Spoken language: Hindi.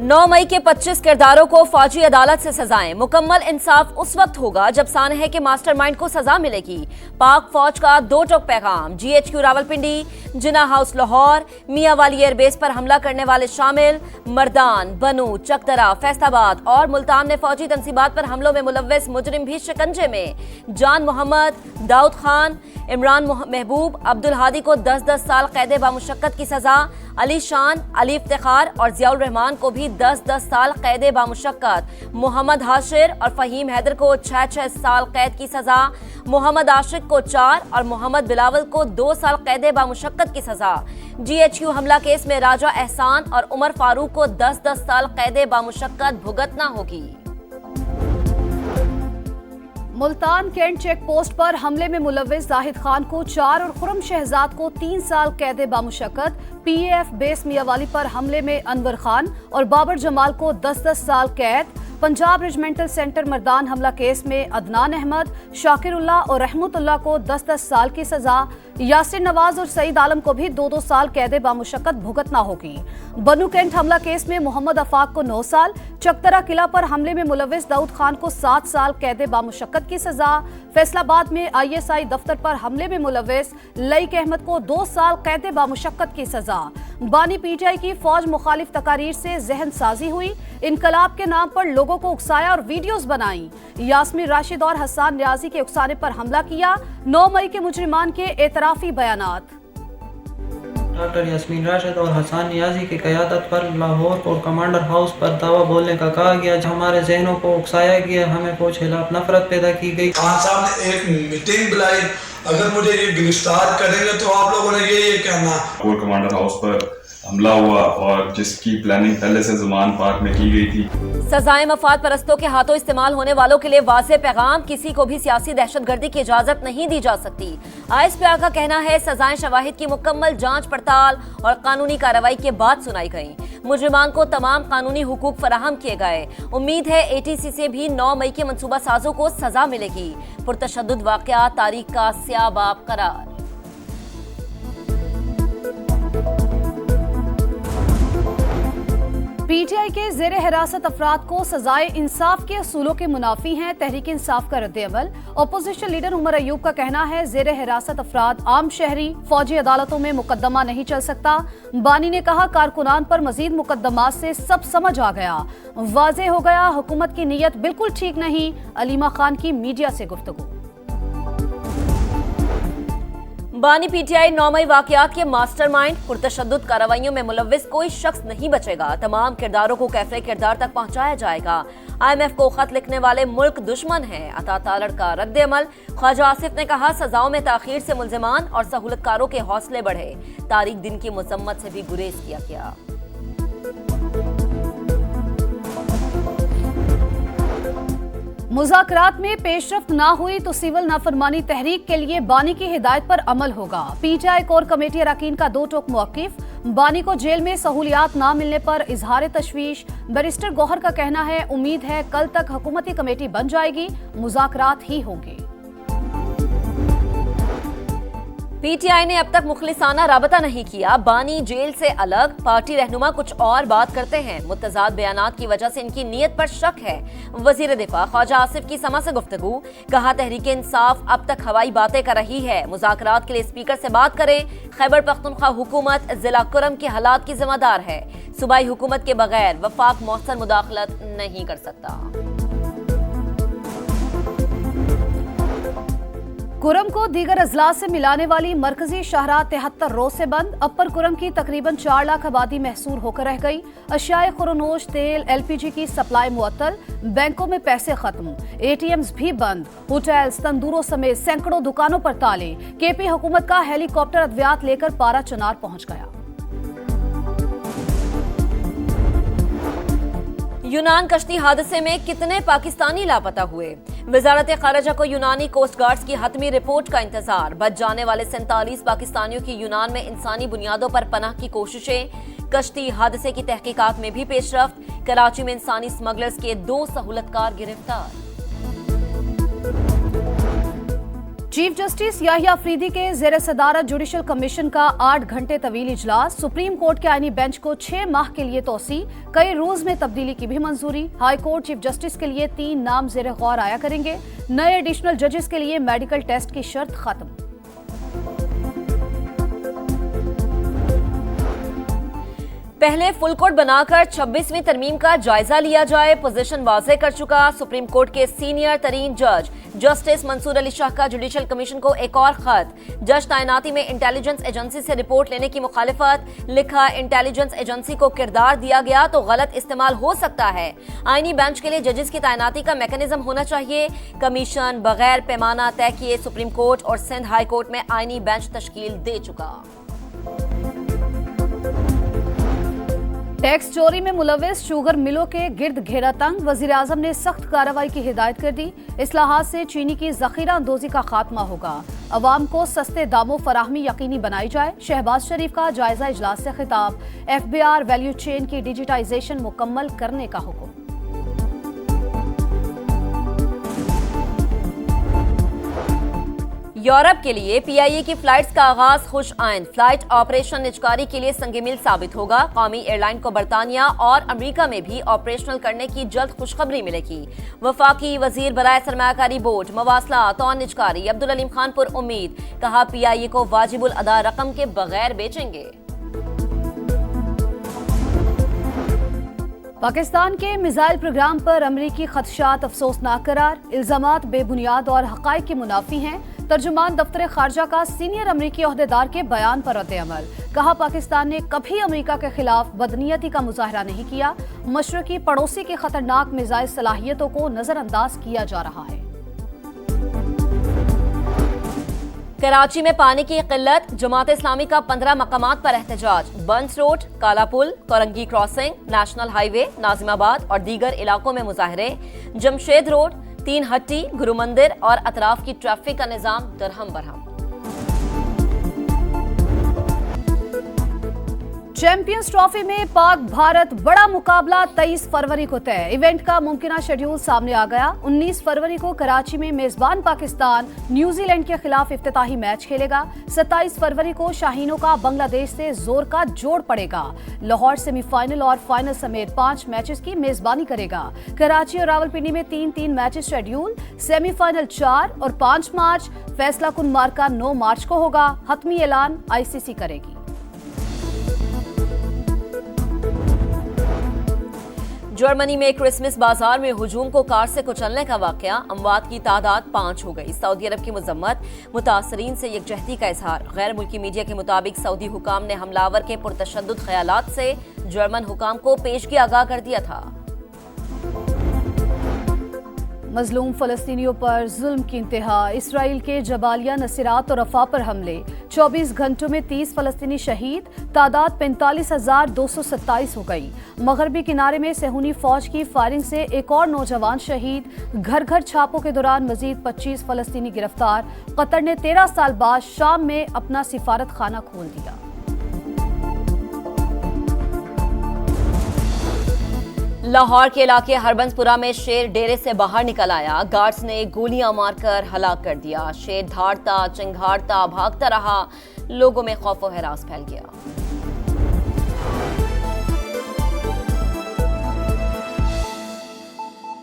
9 मई के 25 किरदारों को फौजी अदालत से सजाएं। मुकम्मल इंसाफ उस वक्त होगा जब सानहे के मास्टरमाइंड को सजा मिलेगी। पाक फौज का दो टोक पैगाम। GHQ रावलपिंडी, जिना हाउस लाहौर, मियां वाली एयरबेस पर हमला करने वाले शामिल मर्दान, बनू, चकदरा, फैसलाबाद और मुल्तान में फौजी तंसीबात पर हमलों में मुलव्वस मुजरिम भी शिकंजे में। जान मोहम्मद, दाऊद खान, इमरान महबूब, अब्दुल हादी को 10-10 साल कैद बामुशक्कत की सजा। अली शान, अली इफ्तिखार और जियाउर रहमान को भी 10-10 साल कैद बामुशक्कत। मोहम्मद हाशिर और फहीम हैदर को 6-6 साल कैद की सजा। मोहम्मद आशिक को 4 और मोहम्मद बिलावल को 2 साल कैद बामुशक्कत की सजा। GHQ हमला केस में राजा एहसान और उमर फारूक को 10-10 साल कैद बामुशक्कत भुगतना होगी। मुल्तान कैंट चेक पोस्ट पर हमले में मुलव्विस जाहिद खान को 4 और खुरम शहजाद को 3 साल कैद बामुशक्कत। PAF बेस मियावाली पर हमले में अनवर खान और बाबर जमाल को 10-10 साल कैद। पंजाब रेजिमेंटल सेंटर मर्दान हमला केस में अदनान अहमद, शाकिरुल्लाह और रहमतुल्लाह को 10-10 साल की सजा। यासिर नवाज और सईद आलम को भी 2-2 साल कैद बामुशक्कत भुगतना होगी। बनू कैंट हमला केस में मोहम्मद अफाक को 9 साल, चकदरा किला पर हमले में मुलव्विस दाऊद खान को 7 साल कैद बामुशक्कत की सजा। फैसलाबाद में ISI दफ्तर पर हमले में मुलव्विस लईक अहमद को 2 साल कैद बामुशक्कत की सजा। बानी PTI की फौज मुखालिफ तकारीर से जहन साजी हुई, इनकलाब के नाम पर लोगों को उकसाया और वीडियोस बनाई। यास्मीन राशिद और हसन रियाजी के उकसाने पर हमला किया। 9 मई के मुजरिमान के एतराफी बयानात। डॉक्टर यास्मीन राशिद और हसन नियाजी की क़यादत पर लाहौर कोर कमांडर हाउस पर दावा बोलने का कहा गया। हमारे जहनों को उकसाया गया, हमें फौज के खिलाफ नफरत पैदा की गई। खान साहब ने एक मीटिंग बुलाई, अगर मुझे ये गिरफ्तार करेंगे तो आप लोगों ने ये कहना। कोर कमांडर हाउस पर हमला हुआ और जिसकी प्लानिंग पहले से ज़मान पार्क में की गई थी। सजाएं मफाद परस्तों के हाथों इस्तेमाल होने वालों के लिए वाज़ेह पैगाम। किसी को भी सियासी दहशतगर्दी की इजाजत नहीं दी जा सकती। ISPR का कहना है सजाएं शवाहिद की मुकम्मल जांच पड़ताल और कानूनी कार्रवाई के बाद सुनाई गई। मुजरिमान को तमाम कानूनी हुकूक फराहम किए गए। उम्मीद है ATC से भी 9 मई के मनसूबा साजों को सजा मिलेगी। पुरतशद्दुद वाक़यात तारीख का स्याह बाब करार। PTI के ज़ेरे हिरासत अफराद को सजाए इंसाफ के असूलों के मुनाफी हैं। तहरीक इंसाफ का रद्द-ए-अमल। अपोजिशन लीडर उमर अयूब का कहना है ज़ेरे हिरासत अफराद आम शहरी फौजी अदालतों में मुकदमा नहीं चल सकता। बानी ने कहा कारकुनान पर मजीद मुकदमात से सब समझ आ गया, वाज़े हो गया हुकूमत की नीयत बिल्कुल ठीक नहीं। अलीमा खान की मीडिया से गुफ्तगू। बानी PTI 9 मई वाकयात के मास्टरमाइंड। पुरतशद्दुद कार्रवाइयों में मुलव्विस कोई शख्स नहीं बचेगा। तमाम किरदारों को कैफे किरदार तक पहुंचाया जाएगा। IMF को खत लिखने वाले मुल्क दुश्मन है। अता तालड़ का रद्द-ए-अमल। ख्वाजा आसिफ ने कहा सजाओं में ताखीर से मुल्जिमान और सहूलतकारों के हौसले बढ़े। तारीख दिन की मजम्मत से भी गुरेज किया गया। मुज़ाकरात में पेशरफ्त ना हुई तो सिविल नाफरमानी तहरीक के लिए बानी की हिदायत पर अमल होगा। PTI कोर कमेटी अरकान का 2 टोक मौक़िफ़। बानी को जेल में सहूलियात ना मिलने पर इजहार तशवीश। बैरिस्टर गौहर का कहना है उम्मीद है कल तक हुकूमती कमेटी बन जाएगी, मुज़ाकरात ही होंगे। PTI ने अब तक मुखलिसाना राबता नहीं किया। बानी जेल से अलग, पार्टी रहनुमा कुछ और बात करते हैं। मुतज़ाद बयानात की वजह से इनकी नीयत पर शक है। वजीर दिफा ख्वाजा आसिफ की समा से गुफ्तगू। कहा तहरीक इंसाफ अब तक हवाई बातें कर रही है, मुज़ाकरात के लिए स्पीकर से बात करें। खैबर पख्तूनख्वा हुकूमत जिला कुरम के हालात की जिम्मेदार है। सूबाई हुकूमत के बगैर वफाक मौसर मुदाखलत नहीं कर सकता। कुरम को दीगर अजला से मिलाने वाली मरकजी शाहराह 73 रोज से बंद। अपर कुरम की तकरीबन 4 लाख आबादी महसूर होकर रह गई। अशियाए खुरनोश, तेल, LPG की सप्लाई मुअत्तल। बैंकों में पैसे खत्म, ATMs भी बंद। होटल्स, तंदूरों समेत सैकड़ों दुकानों पर ताले। KP हुकूमत का हेलीकॉप्टर अद्वियात लेकर पारा चनार पहुंच गया। यूनान कश्ती हादसे में कितने पाकिस्तानी लापता हुए? वजारत खारजा को यूनानी कोस्ट गार्ड्स की हतमी रिपोर्ट का इंतजार। बच जाने वाले 47 पाकिस्तानियों की यूनान में इंसानी बुनियादों पर पनाह की कोशिशें। कश्ती हादसे की तहकीकात में भी पेशरफ्त। कराची में इंसानी स्मगलर्स के 2 सहूलतकार गिरफ्तार। चीफ जस्टिस याहिया अफरीदी के जेर सदारत जुडिशल कमीशन का 8 घंटे तवील इजलास, सुप्रीम कोर्ट के आईनी बेंच को 6 माह के लिए तोसी, कई रूल्स में तब्दीली की भी मंजूरी। हाई कोर्ट चीफ जस्टिस के लिए 3 नाम जेर गौर आया करेंगे। नए एडिशनल जजेस के लिए मेडिकल टेस्ट की शर्त खत्म। पहले फुल कोर्ट बनाकर 26वीं तरमीम का जायजा लिया जाए, पोजीशन वाज़ेह कर चुका सुप्रीम कोर्ट के सीनियर तरीन जज जस्टिस मंसूर अली शाह का जुडिशल कमीशन को एक और खत। जज तैनाती में इंटेलिजेंस एजेंसी से रिपोर्ट लेने की मुखालिफत, लिखा इंटेलिजेंस एजेंसी को किरदार दिया गया तो गलत इस्तेमाल हो सकता है। आईनी बेंच के लिए जजेस की तैनाती का मैकेनिज्म होना चाहिए। कमीशन बगैर पैमाना तय किए सुप्रीम कोर्ट और सिंध हाई कोर्ट में आईनी बेंच तश्कील दे चुका। टैक्स चोरी में मुलविस शुगर मिलों के गिर्द घेरा तंग, वजीर आजम ने सख्त कार्रवाई की हिदायत कर दी। इस्लाहात से चीनी की जखीरा अंदोजी का खात्मा होगा, अवाम को सस्ते दामों फराहमी यकीनी बनाई जाए। शहबाज शरीफ का जायजा इजलास से खिताब, FBR वैल्यू चेन की डिजिटाइजेशन मुकम्मल करने का हुक्म। यूरोप के लिए PIA की फ्लाइट्स का आगाज खुश आइंद, फ्लाइट ऑपरेशन निजकारी के लिए संगमील साबित होगा। कौमी एयरलाइन को बरतानिया और अमेरिका में भी ऑपरेशनल करने की जल्द खुशखबरी मिलेगी। वफाकी वजीर बराए सरमायाकारी बोर्ड, मवासलात और निजकारी अब्दुल अलीम खान पर उम्मीद, कहा PIA को वाजिबुल अदा रकम के बगैर बेचेंगे। पाकिस्तान के मिसाइल प्रोग्राम पर अमरीकी खदशात अफसोसनाक करार, इल्जामात बेबुनियाद और हकायक के मुनाफी हैं। तर्जुमान दफ्तर खारजा का सीनियर अमरीकी ओहदेदार के बयान पर रद्द-ए-अमल, कहा पाकिस्तान ने कभी अमरीका के खिलाफ बदनीयती का मुजाहरा नहीं किया। मशरकी पड़ोसी की खतरनाक मिसाइल सलाहियतों को नजरअंदाज किया जा रहा है। कराची में पानी की किल्लत, जमात इस्लामी का 15 मकामात पर एहतजाज। Bans road, Kala Pul, Korangi crossing, national highway, Nazimabad और दीगर इलाकों में मुजाहरे। जमशेद रोड, 3 हट्टी, गुरु मंदिर और अतराफ की ट्रैफिक का निजाम दरहम बरहम। चैंपियंस ट्रॉफी में पाक भारत बड़ा मुकाबला 23 फरवरी को तय। इवेंट का मुमकिना शेड्यूल सामने आ गया। 19 फरवरी को कराची में मेजबान पाकिस्तान न्यूजीलैंड के खिलाफ इफ्तिताही मैच खेलेगा। 27 फरवरी को शाहीनों का बांग्लादेश से जोर का जोड़ पड़ेगा। लाहौर सेमीफाइनल और फाइनल समेत 5 मैचेस की मेजबानी करेगा। कराची और रावलपिंडी में 3-3 मैचेस शेड्यूल। सेमीफाइनल 4 और 5 मार्च, फैसला कुन मार्का 9 मार्च को होगा। हतमी ऐलान ICC करेगी। जर्मनी में क्रिसमस बाजार में हुजूम को कार से कुचलने का वाकया, अमवात की तादाद 5 हो गई। सऊदी अरब की मजम्मत, मुतासरीन से यकजहती का इजहार। गैर मुल्की मीडिया के मुताबिक सऊदी हुकाम ने हमलावर के पुरतशद्दुद ख्यालात से जर्मन हुकाम को पेशगी आगाह कर दिया था। मजलूम फलस्तीनियों पर जुल्म की इंतहा, इसराइल के जबालिया, नसीरात और रफा पर हमले। 24 घंटों में 30 फलस्तीनी शहीद, तादाद 45,227 हो गई। मगरबी किनारे में सेहूनी फौज की फायरिंग से एक और नौजवान शहीद। घर घर छापों के दौरान मजीद 25 फलस्तीनी गिरफ्तार। कतर ने 13 साल बाद शाम में अपना सिफारत खाना खोल दिया। लाहौर के इलाके हरबंसपुरा में शेर डेरे से बाहर निकल आया, गार्ड्स ने गोलियां मारकर हलाक कर दिया। शेर धाड़ता चिंघाड़ता भागता रहा, लोगों में खौफ व हरास फैल गया।